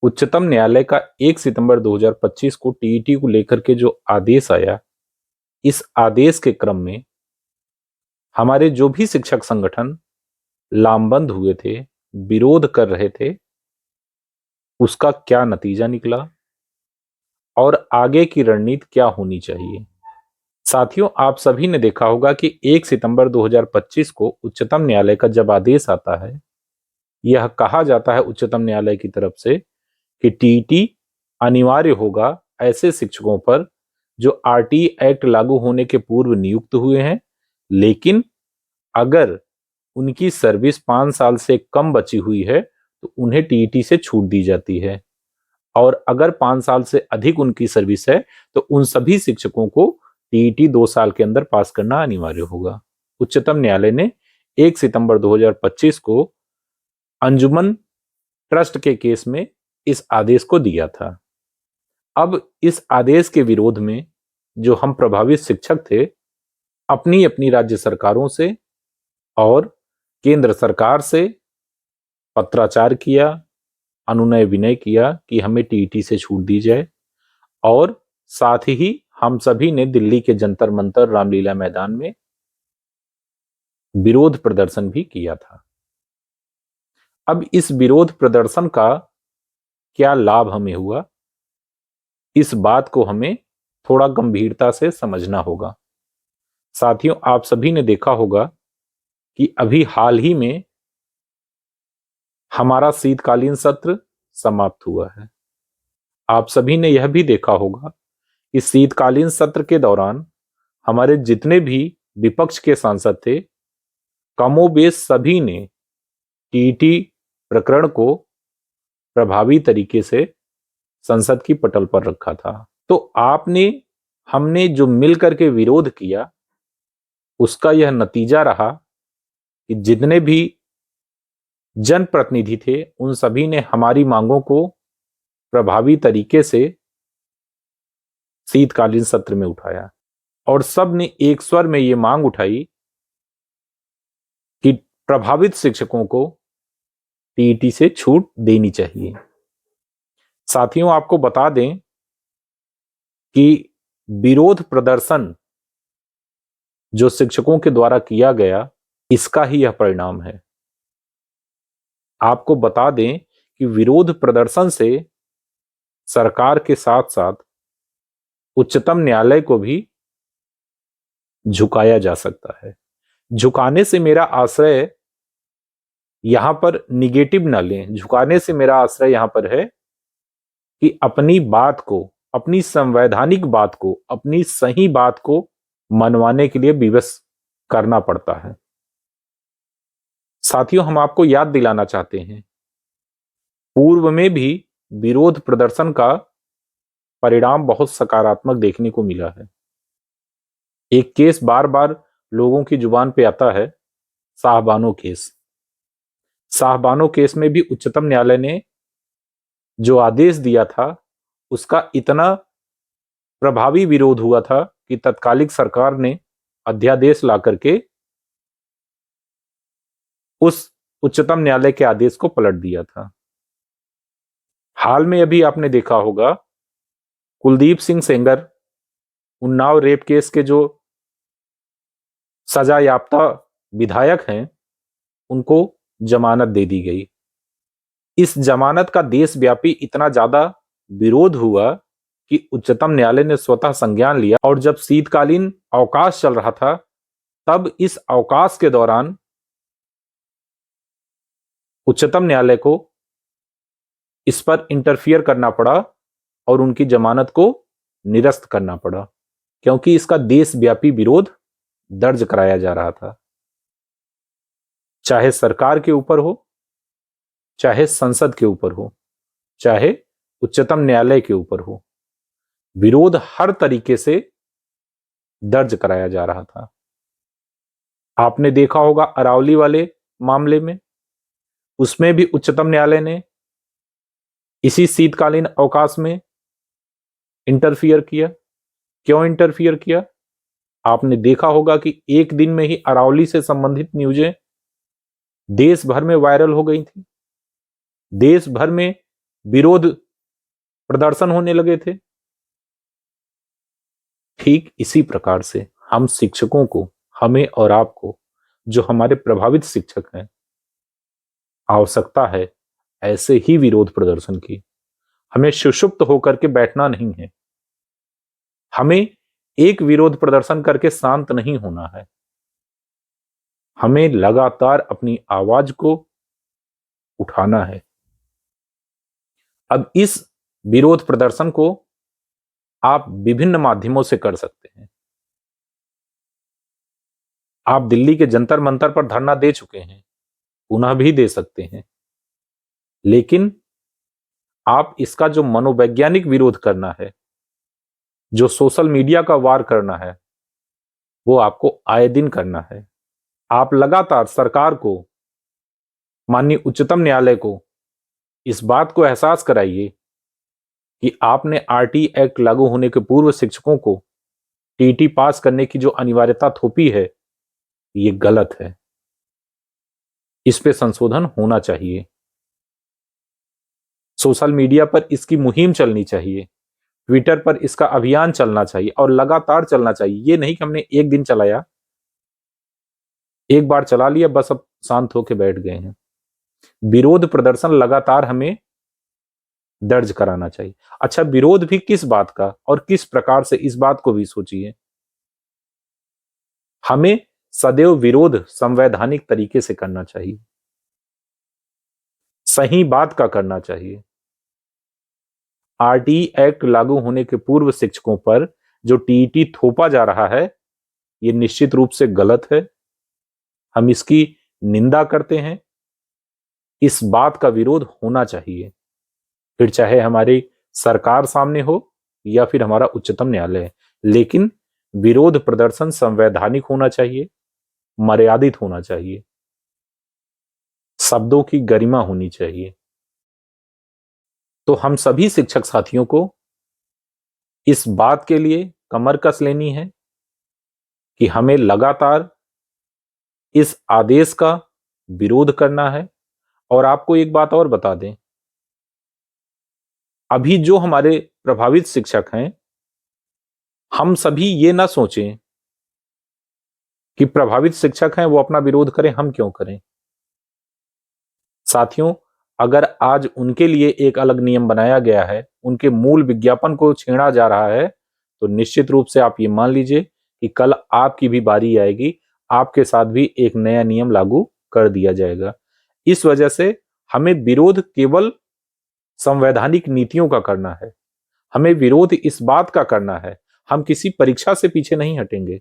उच्चतम न्यायालय का 1 सितंबर 2025 को टीईटी को लेकर के जो आदेश आया, इस आदेश के क्रम में हमारे जो भी शिक्षक संगठन लामबंद हुए थे, विरोध कर रहे थे, उसका क्या नतीजा निकला और आगे की रणनीति क्या होनी चाहिए। साथियों, आप सभी ने देखा होगा कि 1 सितंबर 2025 को उच्चतम न्यायालय का जब आदेश आता है, यह कहा जाता है उच्चतम न्यायालय की तरफ से कि टीईटी अनिवार्य होगा ऐसे शिक्षकों पर जो आरटीई एक्ट लागू होने के पूर्व नियुक्त हुए हैं, लेकिन अगर उनकी सर्विस 5 साल से कम बची हुई है तो उन्हें टीईटी से छूट दी जाती है, और अगर 5 साल से अधिक उनकी सर्विस है तो उन सभी शिक्षकों को टीईटी 2 साल के अंदर पास करना अनिवार्य होगा। उच्चतम न्यायालय ने 1 सितंबर 2025 को अंजुमन ट्रस्ट के केस में इस आदेश को दिया था। अब इस आदेश के विरोध में जो हम प्रभावित शिक्षक थे, अपनी अपनी राज्य सरकारों से और केंद्र सरकार से पत्राचार किया, अनुनय विनय किया कि हमें टीईटी से छूट दी जाए, और साथ ही हम सभी ने दिल्ली के जंतर मंतर रामलीला मैदान में विरोध प्रदर्शन भी किया था। अब इस विरोध प्रदर्शन का क्या लाभ हमें हुआ, इस बात को हमें थोड़ा गंभीरता से समझना होगा। साथियों, आप सभी ने देखा होगा कि अभी हाल ही में हमारा शीतकालीन सत्र समाप्त हुआ है। आप सभी ने यह भी देखा होगा कि शीतकालीन सत्र के दौरान हमारे जितने भी विपक्ष के सांसद थे, कमोबेश सभी ने टीईटी प्रकरण को प्रभावी तरीके से संसद की पटल पर रखा था। तो हमने जो मिलकर के विरोध किया, उसका यह नतीजा रहा कि जितने भी जनप्रतिनिधि थे, उन सभी ने हमारी मांगों को प्रभावी तरीके से शीतकालीन सत्र में उठाया, और सब ने एक स्वर में ये मांग उठाई कि प्रभावित शिक्षकों को टीईटी से छूट देनी चाहिए। साथियों, आपको बता दें कि विरोध प्रदर्शन जो शिक्षकों के द्वारा किया गया, इसका ही यह परिणाम है। आपको बता दें कि विरोध प्रदर्शन से सरकार के साथ साथ उच्चतम न्यायालय को भी झुकाया जा सकता है। झुकाने से मेरा आश्रय यहां पर निगेटिव न लें, झुकाने से मेरा आश्रय यहां पर है कि अपनी बात को, अपनी संवैधानिक बात को, अपनी सही बात को मनवाने के लिए विवश करना पड़ता है। साथियों, हम आपको याद दिलाना चाहते हैं, पूर्व में भी विरोध प्रदर्शन का परिणाम बहुत सकारात्मक देखने को मिला है। एक केस बार बार लोगों की जुबान पे आता है, साहबानो केस। साहबानो केस में भी उच्चतम न्यायालय ने जो आदेश दिया था, उसका इतना प्रभावी विरोध हुआ था कि तत्कालिक सरकार ने अध्यादेश ला करके उस उच्चतम न्यायालय के आदेश को पलट दिया था। हाल में अभी आपने देखा होगा, कुलदीप सिंह सेंगर, उन्नाव रेप केस के जो सजा याफ्ता विधायक हैं, उनको जमानत दे दी गई। इस जमानत का देशव्यापी इतना ज्यादा विरोध हुआ कि उच्चतम न्यायालय ने स्वतः संज्ञान लिया, और जब शीतकालीन अवकाश चल रहा था, तब इस अवकाश के दौरान उच्चतम न्यायालय को इस पर इंटरफियर करना पड़ा और उनकी जमानत को निरस्त करना पड़ा, क्योंकि इसका देशव्यापी विरोध दर्ज कराया जा रहा था। चाहे सरकार के ऊपर हो, चाहे संसद के ऊपर हो, चाहे उच्चतम न्यायालय के ऊपर हो, विरोध हर तरीके से दर्ज कराया जा रहा था। आपने देखा होगा अरावली वाले मामले में, उसमें भी उच्चतम न्यायालय ने इसी शीतकालीन अवकाश में इंटरफियर किया। क्यों इंटरफियर किया? आपने देखा होगा कि एक दिन में ही अरावली से संबंधित न्यूज़ें देश भर में वायरल हो गई थी। देश भर में विरोध प्रदर्शन होने लगे थे। ठीक इसी प्रकार से हम शिक्षकों को, हमें और आपको, जो हमारे प्रभावित शिक्षक हैं, आवश्यकता है ऐसे ही विरोध प्रदर्शन की। हमें सुषुप्त होकर के बैठना नहीं है। हमें एक विरोध प्रदर्शन करके शांत नहीं होना है। हमें लगातार अपनी आवाज को उठाना है। अब इस विरोध प्रदर्शन को आप विभिन्न माध्यमों से कर सकते हैं। आप दिल्ली के जंतर मंतर पर धरना दे चुके हैं, पुनः भी दे सकते हैं, लेकिन आप इसका जो मनोवैज्ञानिक विरोध करना है, जो सोशल मीडिया का वार करना है, वो आपको आए दिन करना है। आप लगातार सरकार को, माननीय उच्चतम न्यायालय को इस बात को एहसास कराइए कि आपने आरटी एक्ट लागू होने के पूर्व शिक्षकों को टीटी पास करने की जो अनिवार्यता थोपी है, ये गलत है। इस पे संशोधन होना चाहिए। सोशल मीडिया पर इसकी मुहिम चलनी चाहिए, ट्विटर पर इसका अभियान चलना चाहिए और लगातार चलना चाहिए। ये नहीं कि हमने एक दिन चलाया, एक बार चला लिया, बस अब शांत होकर बैठ गए हैं। विरोध प्रदर्शन लगातार हमें दर्ज कराना चाहिए। अच्छा, विरोध भी किस बात का और किस प्रकार से, इस बात को भी सोचिए। हमें सदैव विरोध संवैधानिक तरीके से करना चाहिए, सही बात का करना चाहिए। आरटी एक्ट लागू होने के पूर्व शिक्षकों पर जो टीईटी थोपा जा रहा है, यह निश्चित रूप से गलत है। हम इसकी निंदा करते हैं। इस बात का विरोध होना चाहिए, फिर चाहे हमारी सरकार सामने हो या फिर हमारा उच्चतम न्यायालय, लेकिन विरोध प्रदर्शन संवैधानिक होना चाहिए, मर्यादित होना चाहिए, शब्दों की गरिमा होनी चाहिए। तो हम सभी शिक्षक साथियों को इस बात के लिए कमर कस लेनी है कि हमें लगातार इस आदेश का विरोध करना है। और आपको एक बात और बता दें, अभी जो हमारे प्रभावित शिक्षक हैं, हम सभी ये ना सोचें कि प्रभावित शिक्षक हैं वो अपना विरोध करें, हम क्यों करें। साथियों, अगर आज उनके लिए एक अलग नियम बनाया गया है, उनके मूल विज्ञापन को छेड़ा जा रहा है, तो निश्चित रूप से आप ये मान लीजिए कि कल आपकी भी बारी आएगी, आपके साथ भी एक नया नियम लागू कर दिया जाएगा। इस वजह से हमें विरोध केवल संवैधानिक नीतियों का करना है। हमें विरोध इस बात का करना है, हम किसी परीक्षा से पीछे नहीं हटेंगे,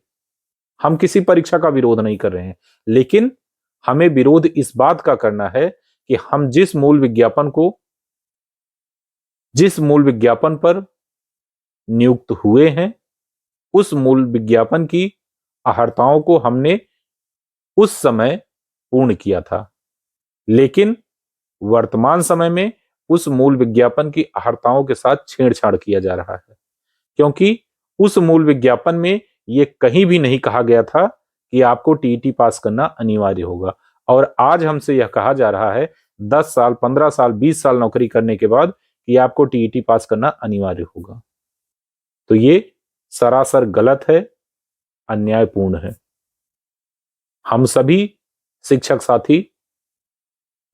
हम किसी परीक्षा का विरोध नहीं कर रहे हैं, लेकिन हमें विरोध इस बात का करना है कि हम जिस मूल विज्ञापन पर नियुक्त हुए हैं, उस मूल विज्ञापन की अहर्ताओं को हमने उस समय पूर्ण किया था, लेकिन वर्तमान समय में उस मूल विज्ञापन की अहर्ताओं के साथ छेड़छाड़ किया जा रहा है, क्योंकि उस मूल विज्ञापन में यह कहीं भी नहीं कहा गया था कि आपको टीईटी पास करना अनिवार्य होगा। और आज हमसे यह कहा जा रहा है 10 साल, 15 साल, 20 साल नौकरी करने के बाद कि आपको टीईटी पास करना अनिवार्य होगा। तो ये सरासर गलत है, अन्यायपूर्ण है। हम सभी शिक्षक साथी,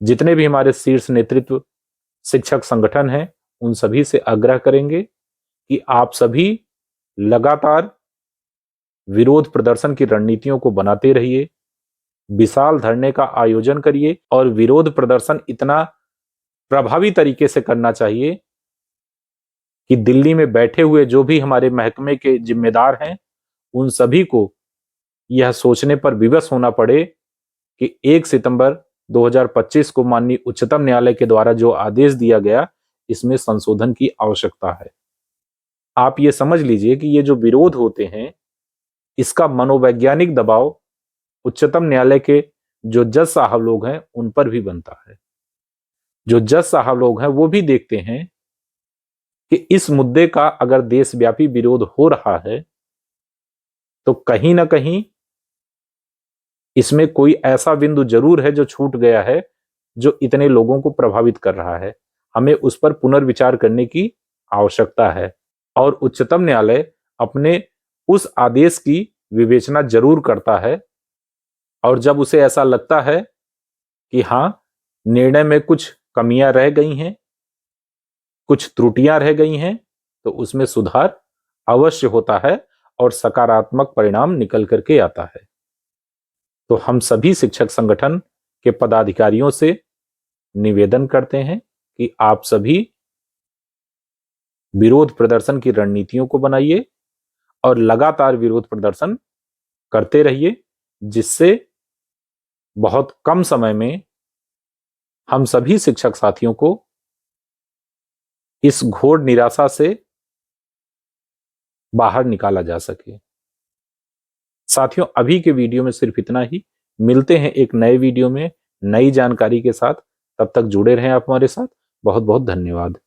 जितने भी हमारे शीर्ष नेतृत्व शिक्षक संगठन हैं, उन सभी से आग्रह करेंगे कि आप सभी लगातार विरोध प्रदर्शन की रणनीतियों को बनाते रहिए, विशाल धरने का आयोजन करिए और विरोध प्रदर्शन इतना प्रभावी तरीके से करना चाहिए कि दिल्ली में बैठे हुए जो भी हमारे महकमे के जिम्मेदार हैं, उन सभी को यह सोचने पर विवश होना पड़े कि 1 सितंबर 2025 को माननीय उच्चतम न्यायालय के द्वारा जो आदेश दिया गया, इसमें संशोधन की आवश्यकता है। आप ये समझ लीजिए कि ये जो विरोध होते हैं, इसका मनोवैज्ञानिक दबाव उच्चतम न्यायालय के जो जज साहब लोग हैं उन पर भी बनता है। जो जज साहब लोग हैं वो भी देखते हैं कि इस मुद्दे का अगर देशव्यापी विरोध हो रहा है, तो कहीं ना कहीं इसमें कोई ऐसा बिंदु जरूर है जो छूट गया है, जो इतने लोगों को प्रभावित कर रहा है। हमें उस पर पुनर्विचार करने की आवश्यकता है और उच्चतम न्यायालय अपने उस आदेश की विवेचना जरूर करता है और जब उसे ऐसा लगता है कि हाँ, निर्णय में कुछ कमियां रह गई हैं, कुछ त्रुटियां रह गई हैं, तो उसमें सुधार अवश्य होता है और सकारात्मक परिणाम निकल करके आता है। तो हम सभी शिक्षक संगठन के पदाधिकारियों से निवेदन करते हैं कि आप सभी विरोध प्रदर्शन की रणनीतियों को बनाइए और लगातार विरोध प्रदर्शन करते रहिए, जिससे बहुत कम समय में हम सभी शिक्षक साथियों को इस घोर निराशा से बाहर निकाला जा सके। साथियों, अभी के वीडियो में सिर्फ इतना ही। मिलते हैं एक नए वीडियो में नई जानकारी के साथ। तब तक जुड़े रहें आप हमारे साथ। बहुत बहुत धन्यवाद।